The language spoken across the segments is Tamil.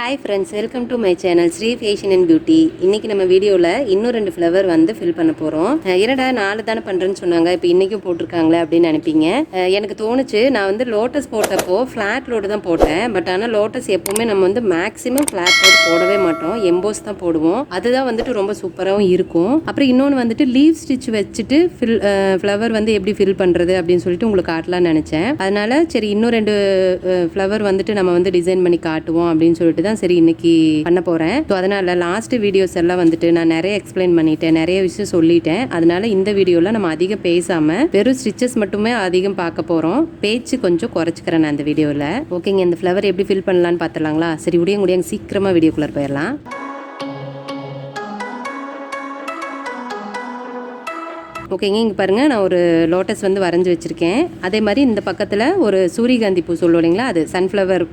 Hi friends, welcome to my channel Sri fashion and beauty. இன்றைக்கி நம்ம வீடியோவில் இன்னும் 2 ஃப்ளவர் வந்து ஃபில் பண்ண போகிறோம். என்னடா 4 தானே பண்ணுறேன்னு சொன்னாங்க, இப்போ இன்றைக்கும் போட்டிருக்காங்களே அப்படின்னு நினைப்பீங்க. எனக்கு தோணுச்சு, நான் வந்து லோட்டஸ் போட்டப்போ ஃப்ளாட் லோடு தான் போட்டேன். பட் ஆனால் லோட்டஸ் எப்போவுமே நம்ம வந்து மேக்ஸிமம் ஃப்ளாட் லோடு போடவே மாட்டோம், எம்போஸ் தான் போடுவோம். அதுதான் வந்துட்டு ரொம்ப சூப்பராகவும் இருக்கும். அப்புறம் இன்னொன்று வந்துட்டு லீவ் ஸ்டிச் வச்சுட்டு ஃப்ளவர் வந்து எப்படி ஃபில் பண்ணுறது அப்படின்னு சொல்லிட்டு உங்களுக்கு காட்டலாம்னு நினச்சேன். அதனால் சரி இன்னும் 2 ஃப்ளவர் வந்துட்டு நம்ம வந்து டிசைன் பண்ணி காட்டுவோம் அப்படின்னு சொல்லிட்டு தான் சரி இன்னைக்கு பண்ண போறேன். ஸோ அதனால லாஸ்ட் வீடியோஸ் எல்லாம் வந்துட்டு நான் நிறைய எக்ஸ்பிளைன் பண்ணிட்டேன், நிறைய விஷயம் சொல்லிட்டேன். அதனால இந்த வீடியோல நம்ம அதிகம் பேசாம வெறும் ஸ்டிச்சஸ் மட்டுமே அதிகம் பார்க்க போறோம். பேச்சு கொஞ்சம் குறைச்சிக்கிறேன் நான் இந்த வீடியோல. ஓகேங்க, இந்த ஃப்ளவர் எப்படி ஃபில் பண்ணலான்னு பார்த்துலாங்களா? சரி முடிய சீக்கிரமா வீடியோக்குள்ள போயிடலாம். ஓகேங்க, இங்கே பாருங்கள், நான் ஒரு லோட்டஸ் வந்து வரைஞ்சி வச்சுருக்கேன். அதே மாதிரி இந்த பக்கத்தில் ஒரு சூரியகாந்தி பூ சொல்லுவோம் இல்லைங்களா, அது சன்ஃப்ளவர்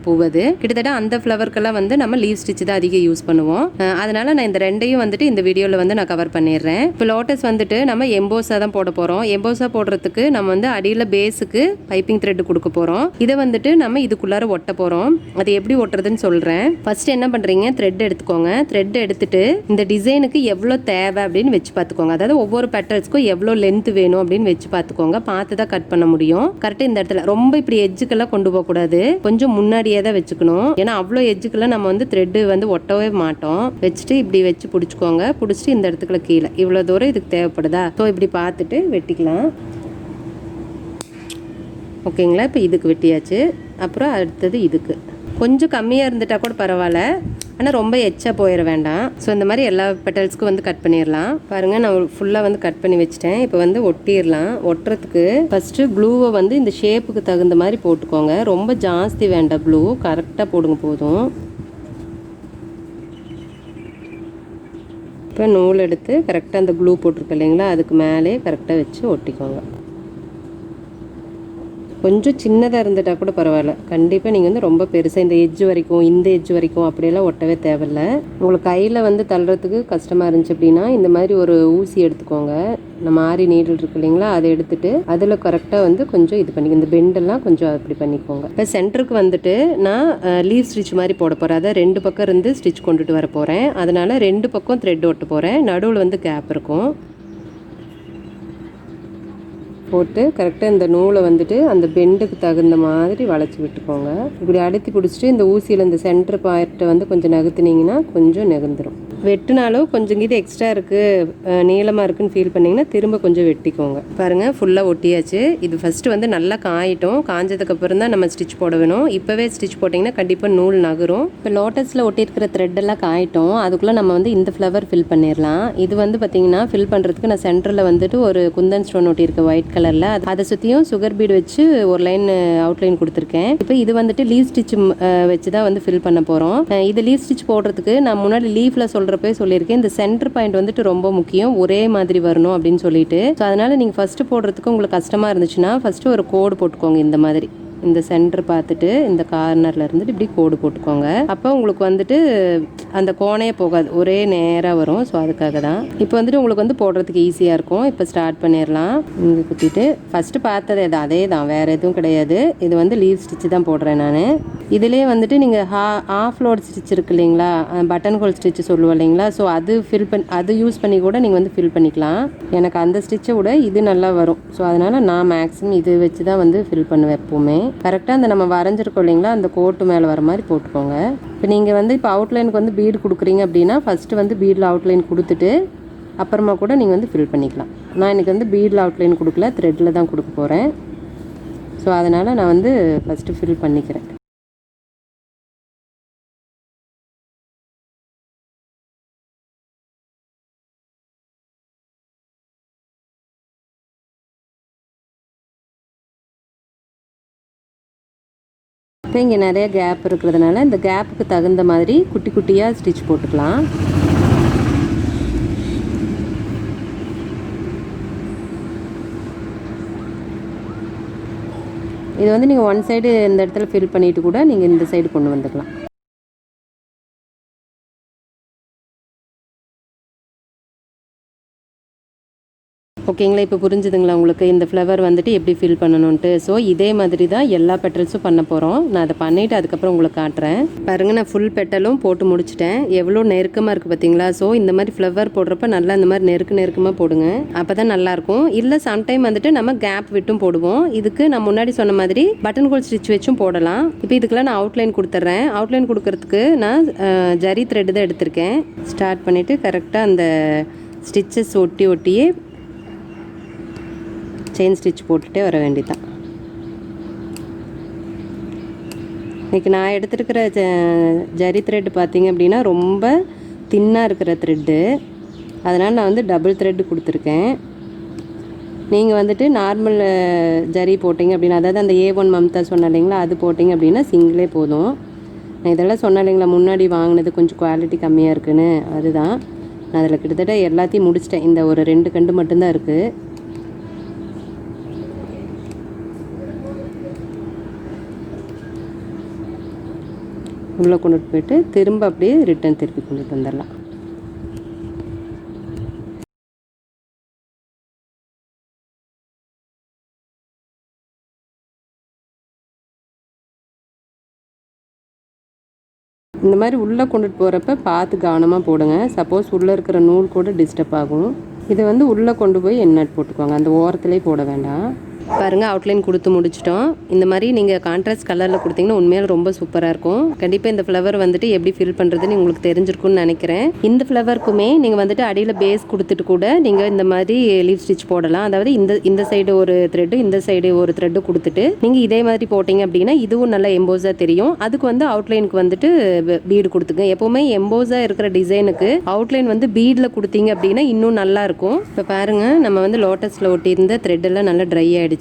பூ. அது கிட்டத்தட்ட அந்த ஃப்ளவருக்கெல்லாம் வந்து நம்ம லீவ் ஸ்டிச் தான் அதிகம் யூஸ் பண்ணுவோம். அதனால் நான் இந்த ரெண்டையும் வந்துட்டு இந்த வீடியோவில் வந்து நான் கவர் பண்ணிடுறேன். இப்போ லோட்டஸ் வந்துட்டு நம்ம எம்போஸாக தான் போட போகிறோம். எம்போஸாக போடுறதுக்கு நம்ம வந்து அடியில் பேஸுக்கு பைப்பிங் த்ரெட் கொடுக்க போகிறோம். இதை வந்துட்டு நம்ம இதுக்குள்ளார ஒட்ட போகிறோம். அது எப்படி ஒட்டுறதுன்னு சொல்கிறேன். ஃபர்ஸ்ட் என்ன பண்ணுறீங்க, த்ரெட் எடுத்துக்கோங்க. த்ரெட் எடுத்துட்டு இந்த டிசைனுக்கு எவ்வளோ தேவை அப்படின்னு வச்சு பார்த்துக்கோங்க. அதாவது ஒவ்வொரு பேட்டர்ன் எவ்வளோ லென்த் வேணும் அப்படின்னு வச்சு பார்த்துக்கோங்க. பார்த்து தான் கட் பண்ண முடியும். கரெக்டாக இந்த இடத்துல ரொம்ப இப்படி எஜ்ஜுக்கெல்லாம் கொண்டு போகக்கூடாது, கொஞ்சம் முன்னாடியே தான் வச்சுக்கணும். ஏன்னா அவ்வளோ எஜ்ஜுக்கெல்லாம் நம்ம வந்து த்ரெட்டு வந்து ஒட்டவே மாட்டோம். வச்சுட்டு இப்படி வச்சு பிடிச்சிக்கோங்க. பிடிச்சிட்டு இந்த இடத்துக்குள்ள கீழே இவ்வளோ தூரம் இதுக்கு தேவைப்படுதா, ஸோ இப்படி பார்த்துட்டு வெட்டிக்கலாம். ஓகேங்களா, இப்போ இதுக்கு வெட்டியாச்சு. அப்புறம் அடுத்தது இதுக்கு கொஞ்சம் கம்மியாக இருந்துட்டா கூட பரவாயில்ல, ஆனால் ரொம்ப எச்சா போயிட வேண்டாம். ஸோ இந்த மாதிரி எல்லா பெட்டல்ஸ்க்கும் வந்து கட் பண்ணிடலாம். பாருங்கள், நான் ஃபுல்லாக வந்து கட் பண்ணி வச்சுட்டேன். இப்போ வந்து ஒட்டிடலாம். ஒட்டுறதுக்கு ஃபஸ்ட்டு க்ளூவை வந்து இந்த ஷேப்புக்கு தகுந்த மாதிரி போட்டுக்கோங்க. ரொம்ப ஜாஸ்தி வேண்டாம், க்ளூ கரெக்டாக போடுங்க போதும். இப்போ நூல் எடுத்து கரெக்டாக அந்த க்ளூ போட்டிருக்கு இல்லைங்களா, அதுக்கு மேலே கரெக்டாக வச்சு ஒட்டிக்கோங்க. கொஞ்சம் சின்னதாக இருந்துட்டால் கூட பரவாயில்ல. கண்டிப்பாக நீங்கள் வந்து ரொம்ப பெருசாக இந்த எட்ஜ் வரைக்கும் இந்த எட்ஜ் வரைக்கும் அப்படியெல்லாம் ஒட்டவே தேவையில்ல. உங்களுக்கு கையில் வந்து தள்ளுறதுக்கு கஷ்டமாக இருந்துச்சு அப்படின்னா இந்த மாதிரி ஒரு ஊசி எடுத்துக்கோங்க. நம்ம ஆரி நீடில் இருக்கு இல்லைங்களா, அதை எடுத்துட்டு அதில் கரெக்டாக வந்து கொஞ்சம் இது பண்ணி இந்த பெண்டெல்லாம் கொஞ்சம் அப்படி பண்ணிக்கோங்க. இப்போ சென்டருக்கு வந்துட்டு நான் லீவ் ஸ்டிச் மாதிரி போட போகிறேன். அதை 2 பக்கம் இருந்து ஸ்டிச் கொண்டுட்டு வர போகிறேன். அதனால் 2 பக்கம் த்ரெட் ஒட்ட போகிறேன். நடுவில் வந்து கேப் இருக்கும். போட்டு கரெக்டாக இந்த நூலை வந்துட்டு அந்த பெண்டுக்கு தகுந்த மாதிரி வளைச்சி விட்டுக்கோங்க. இப்படி அழுத்தி பிடிச்சிட்டு இந்த ஊசியில் இந்த சென்டர் பார்ட்டை வந்து கொஞ்சம் நகர்த்துனீங்கன்னா கொஞ்சம் நகர்ந்துடும். வெட்டினாலும் கொஞ்சம் இது எக்ஸ்ட்ரா இருக்குது, நீளமாக இருக்குன்னு ஃபீல் பண்ணிங்கன்னா திரும்ப கொஞ்சம் வெட்டிக்கோங்க. பாருங்கள், ஃபுல்லாக ஒட்டியாச்சு. இது ஃபஸ்ட்டு வந்து நல்லா காயிட்டும். காஞ்சதுக்கப்புறம் தான் நம்ம ஸ்டிச் போட வேணும். இப்போவே ஸ்டிச் போட்டிங்கன்னா கண்டிப்பாக நூல் நகரும். இப்போ லோட்டஸில் ஒட்டியிருக்கிற த்ரெட்டெல்லாம் காயிட்டும். அதுக்குள்ளே நம்ம வந்து இந்த ஃப்ளவர் ஃபில் பண்ணிடலாம். இது வந்து பார்த்திங்கன்னா ஃபில் பண்ணுறதுக்கு நான் சென்டரில் வந்துட்டு ஒரு குந்தன் ஸ்டோன் ஒட்டியிருக்கேன் ஒயிட் கலரில். அதை சுற்றியும் சுகர் பீடு வச்சு ஒரு லைன் அவுட்லைன் கொடுத்துருக்கேன். இப்போ இது வந்துட்டு லீவ் ஸ்டிச் வச்சு தான் வந்து ஃபில் பண்ண போகிறோம். இது லீவ் ஸ்டிச் போடுறதுக்கு நான் முன்னாடி லீஃபில் சொல்கிறப்ப சொல்லியிருக்கேன், இந்த சென்டர் பாயிண்ட் வந்துட்டு ரொம்ப முக்கியம், ஒரே மாதிரி வரணும் அப்படின்னு சொல்லிட்டு. ஸோ அதனால் நீங்கள் ஃபஸ்ட்டு போடுறதுக்கு உங்களுக்கு கஷ்டமாக இருந்துச்சுன்னா ஃபஸ்ட்டு ஒரு கோடு போட்டுக்கோங்க. இந்த மாதிரி இந்த சென்டர் பார்த்துட்டு இந்த கார்னரில் இருந்துட்டு இப்படி கோடு போட்டுக்கோங்க. அப்போ உங்களுக்கு வந்துட்டு அந்த கோணையே போகாது, ஒரே நேராக வரும். ஸோ அதுக்காக தான் இப்போ வந்துட்டு உங்களுக்கு வந்து போடுறதுக்கு ஈஸியாக இருக்கும். இப்போ ஸ்டார்ட் பண்ணிடலாம். இங்கே குத்திட்டு ஃபஸ்ட்டு பார்த்தது அதே தான், வேறு எதுவும் கிடையாது. இது வந்து லீவ் ஸ்டிச்சு தான் போடுறேன் நான். இதிலே வந்துட்டு நீங்கள் ஆஃப் லோட் ஸ்டிச் இருக்கு இல்லைங்களா, பட்டன் ஹோல் ஸ்டிச் சொல்லுவோம் இல்லைங்களா, ஸோ அது யூஸ் பண்ணி கூட நீங்கள் வந்து ஃபில் பண்ணிக்கலாம். எனக்கு அந்த ஸ்டிச்சை விட இது நல்லா வரும். ஸோ அதனால் நான் மேக்ஸிமம் இது வச்சு தான் வந்து ஃபில் பண்ணுவேன் எப்போவுமே. கரெக்டாக அந்த நம்ம வரைஞ்சிருக்கோம் இல்லைங்களா, அந்த கோட்டு மேலே வர மாதிரி போட்டுக்கோங்க. இப்போ நீங்கள் வந்து இப்போ அவுட்லைனுக்கு வந்து பீடு கொடுக்குறீங்க அப்படின்னா ஃபஸ்ட்டு வந்து பீடில் அவுட்லைன் கொடுத்துட்டு அப்புறமா கூட நீங்கள் வந்து ஃபில் பண்ணிக்கலாம். நான் இன்றைக்கி வந்து பீடில் அவுட்லைன் கொடுக்கல, த்ரெட்டில் தான் கொடுக்க போகிறேன். ஸோ அதனால் நான் வந்து ஃபஸ்ட்டு ஃபில் பண்ணிக்கிறேன். இப்போ இங்கே நிறைய கேப் இருக்கிறதுனால இந்த கேப்புக்கு தகுந்த மாதிரி குட்டி குட்டியாக ஸ்டிச் போட்டுக்கலாம். இது வந்து நீங்கள் ஒன் சைடு இந்த இடத்துல ஃபில் பண்ணிவிட்டு கூட நீங்கள் இந்த சைடு கொண்டு வந்துக்கலாம். ஓகேங்களா? இப்போ புரிஞ்சுதுங்களா உங்களுக்கு இந்த ஃப்ளவர் வந்துட்டு எப்படி ஃபில் பண்ணணுன்ட்டு? ஸோ இதே மாதிரி தான் எல்லா பெட்டல்ஸும் பண்ண போகிறோம். நான் அதை பண்ணிவிட்டு அதுக்கப்புறம் உங்களுக்கு காட்டுறேன். பாருங்கள், நான் ஃபுல் பெட்டலும் போட்டு முடிச்சிட்டேன். எவ்வளோ நெருக்கமாக இருக்குது பார்த்தீங்களா? ஸோ இந்த மாதிரி ஃப்ளவர் போடுறப்ப நல்லா இந்த மாதிரி நெருக்கமாக போடுங்க. அப்போ தான் நல்லாயிருக்கும். இல்லை சம்டைம் வந்துட்டு நம்ம கேப் விட்டும் போடுவோம். இதுக்கு நான் முன்னாடி சொன்ன மாதிரி பட்டன் ஹோல் ஸ்டிச் வச்சும் போடலாம். இப்போ இதுக்கெல்லாம் நான் அவுட்லைன் கொடுத்துட்றேன். அவுட்லைன் கொடுக்கறதுக்கு நான் ஜரி த்ரெட்டு தான் எடுத்திருக்கேன். ஸ்டார்ட் பண்ணிவிட்டு கரெக்டாக அந்த ஸ்டிச்சஸ் ஒட்டியே செயின் ஸ்டிச் போட்டுகிட்டே வர வேண்டியதான். இன்றைக்கி நான் எடுத்துருக்கிற ஜரி த்ரெட் பார்த்திங்க அப்படின்னா ரொம்ப தின்னாக இருக்கிற த்ரெட்டு. அதனால் நான் வந்து டபுள் த்ரெட்டு கொடுத்துருக்கேன். நீங்கள் வந்துட்டு நார்மல் ஜரி போட்டிங்க அப்படின்னா, அதாவது அந்த A1 மம்தா சொன்ன இல்லைங்களா, அது போட்டிங்க அப்படின்னா சிங்கிளே போதும். நான் இதெல்லாம் சொன்னேன் இல்லைங்களா, முன்னாடி வாங்கினது கொஞ்சம் குவாலிட்டி கம்மியாக இருக்குன்னு. அதுதான் நான் அதில் கிட்டத்தட்ட எல்லாத்தையும் முடிச்சிட்டேன். இந்த ஒரு 2 கண்டு மட்டும்தான் இருக்குது. உள்ளே கொண்டுட்டு போயிட்டு திரும்ப அப்படியே ரிட்டன் திருப்பி கொண்டுட்டு வந்துடலாம். இந்த மாதிரி உள்ளே கொண்டுட்டு போகிறப்ப பார்த்து கவனமாக போடுங்க. சப்போஸ் உள்ளே இருக்கிற நூல் கூட டிஸ்டர்ப் ஆகும். இதை வந்து உள்ளே கொண்டு போய் எண்ணெட் போட்டுக்கோங்க. அந்த ஓரத்துலேயே போட வேண்டாம். பாருங்கள், அவுட்லைன் கொடுத்து முடிச்சிட்டோம். இந்த மாதிரி நீங்கள் கான்ட்ராஸ்ட் கலரில் கொடுத்தீங்கன்னா உண்மையால் ரொம்ப சூப்பராக இருக்கும். கண்டிப்பாக இந்த ஃப்ளவர் வந்துட்டு எப்படி ஃபில் பண்ணுறதுன்னு உங்களுக்கு தெரிஞ்சிருக்கும்னு நினைக்கிறேன். இந்த ஃப்ளவருக்குமே நீங்கள் வந்துட்டு அடியில் பேஸ் கொடுத்துட்டு கூட நீங்கள் இந்த மாதிரி லீவ் ஸ்டிச் போடலாம். அதாவது இந்த சைடு ஒரு த்ரெட்டு, இந்த சைடு ஒரு த்ரெட்டு கொடுத்துட்டு நீங்கள் இதே மாதிரி போட்டிங்க அப்படின்னா இதுவும் நல்லா எம்போஸாக தெரியும். அதுக்கு வந்து அவுட்லைனுக்கு வந்துட்டு பீடு கொடுத்துங்க. எப்போவுமே எம்போஸாக இருக்கிற டிசைனுக்கு அவுட்லைன் வந்து பீடில் கொடுத்தீங்க அப்படின்னா இன்னும் நல்லாயிருக்கும். இப்போ பாருங்கள், நம்ம வந்து லோட்டஸில் ஒட்டியிருந்த த்ரெட்டெல்லாம் நல்லா ட்ரை ஆகிடுச்சு.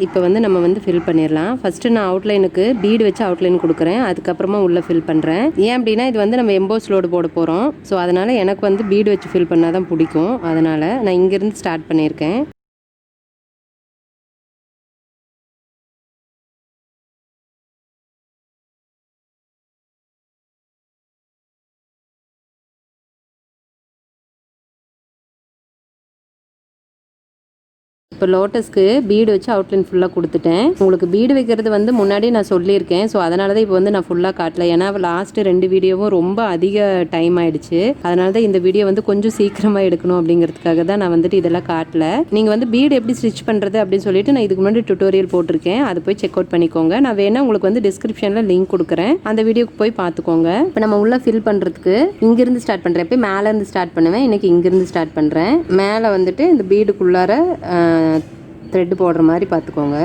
இப்போ வந்து நம்ம வந்து ஃபில் பண்ணிடலாம். ஃபஸ்ட்டு நான் அவுட்லைனுக்கு பீடு வச்சு அவுட்லைன் கொடுக்குறேன். அதுக்கப்புறமா உள்ளே ஃபில் பண்ணுறேன். ஏன் அப்படின்னா இது வந்து நம்ம எம்போஸ் லோடு போட போகிறோம். ஸோ அதனால் எனக்கு வந்து பீடு வச்சு ஃபில் பண்ணால் தான் பிடிக்கும். அதனால் நான் இங்கேருந்து ஸ்டார்ட் பண்ணியிருக்கேன். இப்போ லோட்டஸ்க்கு பீடு வச்சு அவுட்லைன் ஃபுல்லாக கொடுத்துட்டேன். உங்களுக்கு பீடு வைக்கிறது வந்து முன்னாடி நான் சொல்லியிருக்கேன். ஸோ அதனால தான் இப்போ வந்து நான் ஃபுல்லாக காட்டல. ஏன்னா லாஸ்ட்டு 2 வீடியோவும் ரொம்ப அதிக டைம் ஆகிடுச்சு. அதனால தான் இந்த வீடியோ வந்து கொஞ்சம் சீக்கிரமாக எடுக்கணும் அப்படிங்கிறதுக்காக தான் நான் வந்துட்டு இதெல்லாம் காட்டல. நீங்கள் வந்து பீடு எப்படி ஸ்டிச் பண்ணுறது அப்படின்னு சொல்லிட்டு நான் இதுக்கு முன்னாடி டுட்டோரியல் போட்டிருக்கேன். அதை போய் செக் அவுட் பண்ணிக்கோங்க. நான் வேணா உங்களுக்கு வந்து டிஸ்கிரிப்ஷனில் லிங்க் கொடுக்குறேன். அந்த வீடியோக்கு போய் பார்த்துக்கோங்க. இப்போ நம்ம உள்ளே ஃபில் பண்ணுறதுக்கு இங்கேருந்து ஸ்டார்ட் பண்ணுறேன். எப்போ மேலேருந்து ஸ்டார்ட் பண்ணுவேன். இன்றைக்கி இங்கேருந்து ஸ்டார்ட் பண்ணுறேன். மேலே வந்துட்டு இந்த பீடுக்குள்ளார த்ரெட்டு போடுற மாதிரி பார்த்துக்கோங்க.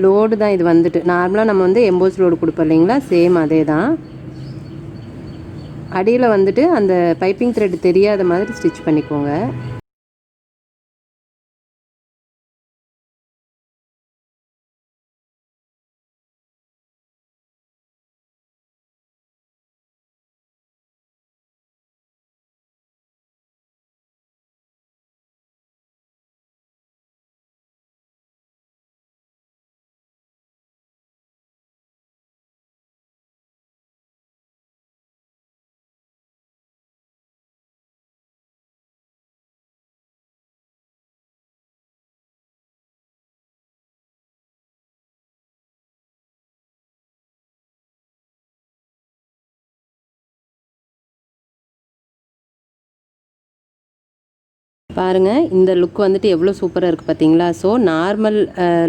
லோடு தான் இது வந்துட்டு. நார்மலாக நம்ம வந்து எம்போஸ் லோடு கொடுப்போம் இல்லைங்களா, சேம் அதே தான். அடியில் வந்துட்டு அந்த பைப்பிங் த்ரெட் தெரியாத மாதிரி ஸ்டிச் பண்ணிக்கோங்க. பாருங்கள், இந்த லுக் வந்துட்டு எவ்வளோ சூப்பராக இருக்குது பார்த்தீங்களா? ஸோ நார்மல்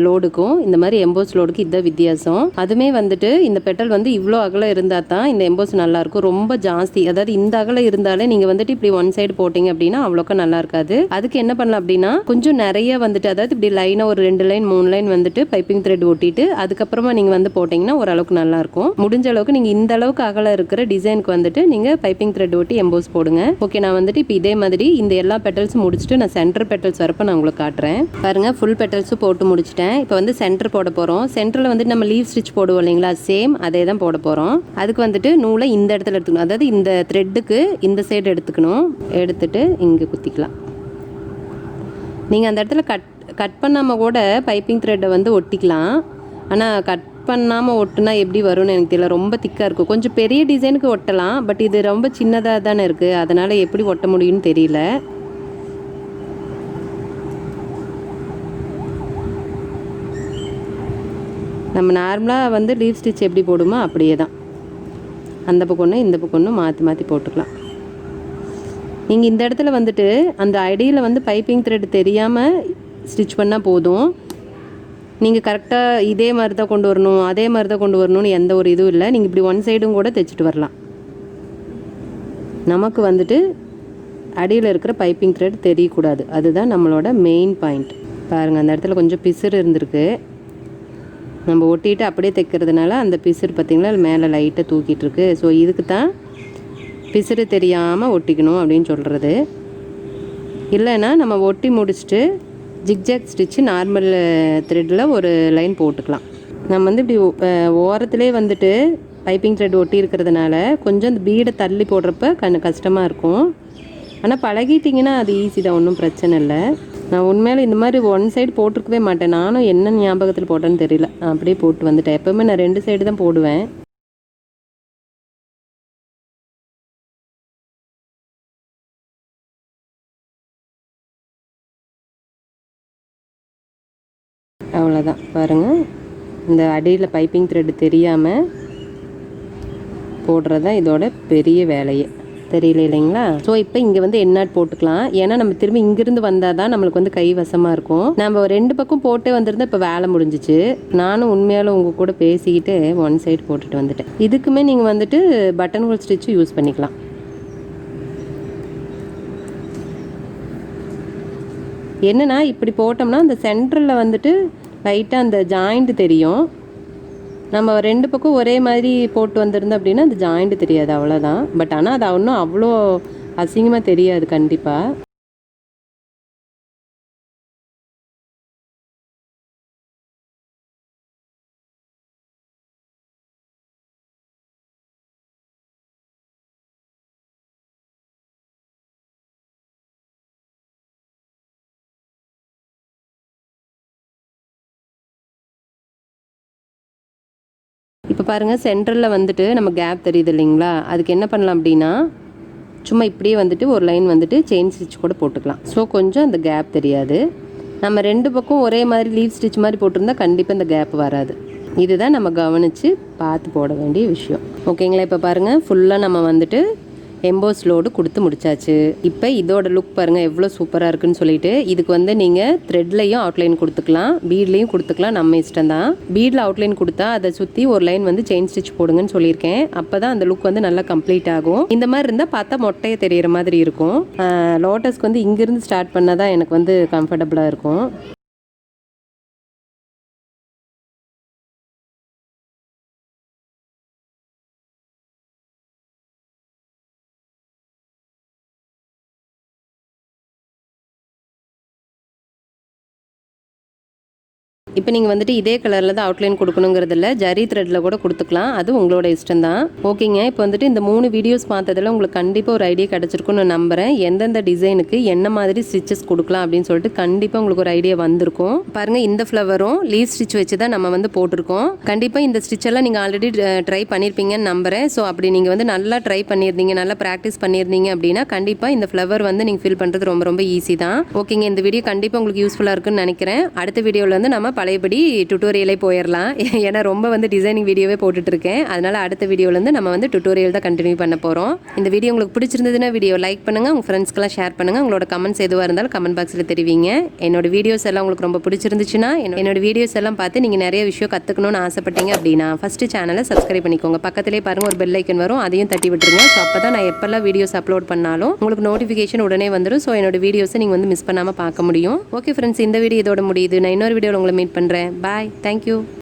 லோடுக்கும் இந்த மாதிரி எம்போஸ் லோடுக்கு இதுதான் வித்தியாசம். அதுவுமே வந்துட்டு இந்த பெட்டல் வந்து இவ்வளோ அகலம் இருந்தால் தான் இந்த எம்போஸ் நல்லாயிருக்கும். ரொம்ப ஜாஸ்தி, அதாவது இந்த அகலம் இருந்தாலே நீங்கள் வந்துட்டு இப்படி ஒன் சைடு போட்டிங்க அப்படின்னா அவ்வளோக்கா நல்லா இருக்காது. அதுக்கு என்ன பண்ணலாம் அப்படின்னா கொஞ்சம் நிறைய வந்துட்டு, அதாவது இப்படி லைனாக ஒரு 2 லைன் 3 லைன் வந்துட்டு பைப்பிங் த்ரெட் ஒட்டிட்டு அதுக்கப்புறமா நீங்கள் வந்து போட்டிங்கன்னா ஓரளவுக்கு நல்லாயிருக்கும். முடிஞ்ச அளவுக்கு நீங்கள் இந்த அளவுக்கு அகலம் இருக்கிற டிசைனுக்கு வந்துட்டு நீங்கள் பைப்பிங் த்ரெட் ஒட்டி எம்போஸ் போடுங்க. ஓகே, நான் வந்துட்டு இப்போ இதே மாதிரி இந்த எல்லா பெட்டல்ஸும் முடிச்சுட்டு நான் சென்டர் பெட்டல்ஸ் வரப்போ நான் உங்களுக்கு காட்டுறேன். பாருங்க, ஃபுல் பெட்டல்ஸும் போட்டு முடிச்சிட்டேன். இப்போ வந்து சென்டர் போட போகிறோம். சென்டரில் வந்துட்டு நம்ம லீவ் ஸ்டிச் போடுவோம் இல்லைங்களா, சேம் அதே தான் போட போகிறோம். அதுக்கு வந்துட்டு நூலை இந்த இடத்துல எடுத்துக்கணும். அதாவது இந்த த்ரெட்டுக்கு இந்த சைடு எடுத்துக்கணும். எடுத்துட்டு இங்கே குத்திக்கலாம். நீங்கள் அந்த இடத்துல கட் பண்ணாமல் கூட பைப்பிங் த்ரெட்டை வந்து ஒட்டிக்கலாம். ஆனால் கட் பண்ணாமல் ஒட்டுனா எப்படி வரும்னு எனக்கு தெரியல. ரொம்ப திக்காக இருக்கும். கொஞ்சம் பெரிய டிசைனுக்கு ஒட்டலாம். பட் இது ரொம்ப சின்னதாக தானே இருக்குது. அதனால் எப்படி ஒட்ட முடியும்னு தெரியல. நம்ம நார்மலாக வந்து லீவ் ஸ்டிச் எப்படி போடுமோ அப்படியே தான், அந்த பக்கம் ஒன்று இந்த பக்கம் ஒன்று மாற்றி மாற்றி போட்டுக்கலாம். நீங்கள் இந்த இடத்துல வந்துட்டு அந்த அடியில் வந்து பைப்பிங் த்ரெட் தெரியாமல் ஸ்டிச் பண்ணால் போதும். நீங்கள் கரெக்டாக இதே மாதிரி தான் கொண்டு வரணும், அதே மாதிரி தான் கொண்டு வரணும்னு எந்த ஒரு இதுவும் இல்லை. நீங்கள் இப்படி ஒன் சைடும் கூட தைச்சிட்டு வரலாம். நமக்கு வந்துட்டு அடியில் இருக்கிற பைப்பிங் த்ரெட் தெரியக்கூடாது, அதுதான் நம்மளோட மெயின் பாயிண்ட். பாருங்கள், அந்த இடத்துல கொஞ்சம் பிசுறு இருந்திருக்கு. நம்ம ஒட்டிட்டு அப்படியே தைக்கிறதுனால அந்த பிசுறு பார்த்திங்களா மேலே லைட்டாக தூக்கிட்டுருக்கு. ஸோ இதுக்கு தான் பிசுறு தெரியாமல் ஒட்டிக்கணும் அப்படின்னு சொல்கிறது. இல்லைன்னா நம்ம ஒட்டி முடிச்சுட்டு ஜிக்ஜாக் ஸ்டிச்சு நார்மல் த்ரெட்டில் ஒரு லைன் போட்டுக்கலாம். நம்ம வந்து இப்படி ஓரத்துலேயே வந்துட்டு பைப்பிங் த்ரெட் ஒட்டி இருக்கிறதுனால கொஞ்சம் இந்த பீடை தள்ளி போடுறப்ப கஷ்டமாக இருக்கும். ஆனால் பழகிட்டிங்கன்னா அது ஈஸி தான், ஒன்றும் பிரச்சனை இல்லை. நான் உண்மையில இந்த மாதிரி ஒன் சைடு போட்டிருக்கவே மாட்டேன். நானும் என்ன ஞாபகத்தில் போட்டேன்னு தெரியல, நான் அப்படியே போட்டு வந்துட்டேன். எப்போவுமே நான் 2 சைடு தான் போடுவேன். அவ்வளோதான். பாருங்கள், இந்த அடியில் பைப்பிங் த்ரெட் தெரியாமல் போடுறது தான் இதோட பெரிய வேலையே, தெரியல இல்லைங்களா? ஸோ இப்போ இங்கே வந்து எண்ணாட் போட்டுக்கலாம். ஏன்னா நம்ம திரும்பி இங்கேருந்து வந்தால் தான் நம்மளுக்கு வந்து கை வசமாக இருக்கும். நம்ம 2 பக்கம் போட்டே வந்திருந்தா இப்போ வேலை முடிஞ்சிச்சு. நானும் உண்மையாலும் உங்கள் கூட பேசிக்கிட்டு ஒன் சைடு போட்டுட்டு வந்துட்டேன். இதுக்குமே நீங்கள் வந்துட்டு பட்டன் ஹோல் ஸ்டிச்சு யூஸ் பண்ணிக்கலாம். என்னென்னா இப்படி போட்டோம்னா அந்த சென்டரில் வந்துட்டு லைட்டாக அந்த ஜாயிண்ட் தெரியும். நம்ம 2 பக்கம் ஒரே மாதிரி போட்டு வந்திருந்தோம் அப்படின்னா அந்த ஜாயிண்ட் தெரியாது, அவ்வளோதான். பட் ஆனால் அது ஒன்றும் அவ்வளோ அசிங்கமாக தெரியாது கண்டிப்பாக. இப்போ பாருங்கள், சென்டரில் வந்துட்டு நம்ம கேப் தெரியுது இல்லைங்களா? அதுக்கு என்ன பண்ணலாம் அப்படின்னா சும்மா இப்படியே வந்துட்டு ஒரு லைன் வந்துட்டு செயின் ஸ்டிச் கூட போட்டுக்கலாம். ஸோ கொஞ்சம் அந்த கேப் தெரியாது. நம்ம 2 பக்கம் ஒரே மாதிரி லீவ் ஸ்டிச் மாதிரி போட்டிருந்தா கண்டிப்பாக இந்த கேப் வராது. இதுதான் நம்ம கவனித்து பார்த்து போட வேண்டிய விஷயம். ஓகேங்களா? இப்போ பாருங்கள், ஃபுல்லாக நம்ம வந்துட்டு எம்போஸ் லோடு கொடுத்து முடிச்சாச்சு. இப்போ இதோட லுக் பாருங்கள் எவ்வளோ சூப்பராக இருக்குன்னு சொல்லிட்டு. இதுக்கு வந்து நீங்கள் த்ரெட்லையும் அவுட்லைன் கொடுத்துக்கலாம், பீட்லையும் கொடுத்துக்கலாம், நம்ம இஷ்டம் தான். பீடில் அவுட்லைன் கொடுத்தா அதை சுற்றி ஒரு லைன் வந்து செயின் ஸ்டிச் போடுங்கன்னு சொல்லியிருக்கேன். அப்போ தான் அந்த லுக் வந்து நல்லா கம்ப்ளீட் ஆகும். இந்த மாதிரி இருந்தால் பார்த்தா மொட்டையை தெரிகிற மாதிரி இருக்கும். லோட்டஸ்க்கு வந்து இங்கேருந்து ஸ்டார்ட் பண்ணால் தான் எனக்கு வந்து கம்ஃபர்டபுளாக இருக்கும். இப்போ நீங்கள் வந்துட்டு இதே கலரில் தான் அவுட்லைன் கொடுக்கணுங்கிறதில்ல, ஜரி த்ரெட்டில் கூட கொடுத்துக்கலாம், அது உங்களோட இஷ்டம் தான். ஓகேங்க, இப்போ வந்துட்டு இந்த 3 வீடியோஸ் பார்த்ததில் உங்களுக்கு கண்டிப்பாக ஒரு ஐடியா கிடச்சிருக்குன்னு நான் நம்புகிறேன். எந்தெந்த டிசைனுக்கு என்ன மாதிரி ஸ்டிச்சஸ் கொடுக்கலாம் அப்படின்னு சொல்லிட்டு கண்டிப்பாக உங்களுக்கு ஒரு ஐடியா வந்திருக்கும். பாருங்கள், இந்த ஃப்ளவரும் லீவ் ஸ்டிச் வச்சு தான் நம்ம வந்து போட்டிருக்கோம். கண்டிப்பாக இந்த ஸ்டிச்செல்லாம் நீங்கள் ஆல்ரெடி ட்ரை பண்ணியிருப்பீங்கன்னு நம்புகிறேன். ஸோ அப்படி நீங்கள் வந்து நல்லா ட்ரை பண்ணியிருந்தீங்க, நல்லா ப்ராக்டிஸ் பண்ணியிருந்தீங்க அப்படின்னா கண்டிப்பாக இந்த ஃப்ளவர் வந்து நீங்கள் ஃபில் பண்ணுறது ரொம்ப ரொம்ப ஈஸி தான். ஓகேங்க, இந்த வீடியோ கண்டிப்பாக உங்களுக்கு யூஸ்ஃபுல்லாக இருக்குன்னு நினைக்கிறேன். அடுத்த வீடியோவில் வந்து நம்ம பழையபடி டுட்டோரியலே போயிடலாம். ஏன்னா ரொம்ப வந்து டிசைனிங் வீடியோவே போட்டுட்ருக்கேன். அதனால் அடுத்த வீடியோலேருந்து நம்ம வந்து டுட்டோரியல் தான் கண்டினியூ பண்ண போகிறோம். இந்த வீடியோ உங்களுக்கு பிடிச்சிருந்ததுன்னா வீடியோ லைக் பண்ணுங்கள், உங்கள் ஃப்ரெண்ட்ஸ்க்கெல்லாம் ஷேர் பண்ணுங்கள். உங்களோட கமெண்ட்ஸ் எதுவாக இருந்தாலும் கமெண்ட் பாக்ஸில் தெரிவிங்க. என்னோட வீடியோஸ் எல்லாம் உங்களுக்கு ரொம்ப பிடிச்சிருந்துச்சுன்னா என்னோட வீடியோஸ் எல்லாம் பார்த்து நீங்கள் நிறைய விஷயம் கற்றுக்கணும்னு ஆசைப்பட்டீங்க அப்படின்னா ஃபஸ்ட்டு சேனலை சப்ஸ்கிரைப் பண்ணிக்கோங்க. பக்கத்திலே பாருங்கள் ஒரு பெல் ஐக்கன் வரும், அதையும் தட்டி விட்டுருங்க. ஸோ அப்போ தான் நான் எப்போல்லாம் வீடியோஸ் அப்லோட் பண்ணாலும் உங்களுக்கு நோட்டிஃபிகேஷன் உடனே வந்துடும். ஸோ என்னோட வீடியோஸை நீங்கள் வந்து மிஸ் பண்ணாமல் பார்க்க முடியும். ஓகே ஃப்ரெண்ட்ஸ், இந்த வீடியோ இதோட முடியுது. நான் இன்னொரு வீடியோவில் உங்களை மீட் பண்ணுறேன். Bye. Thank you.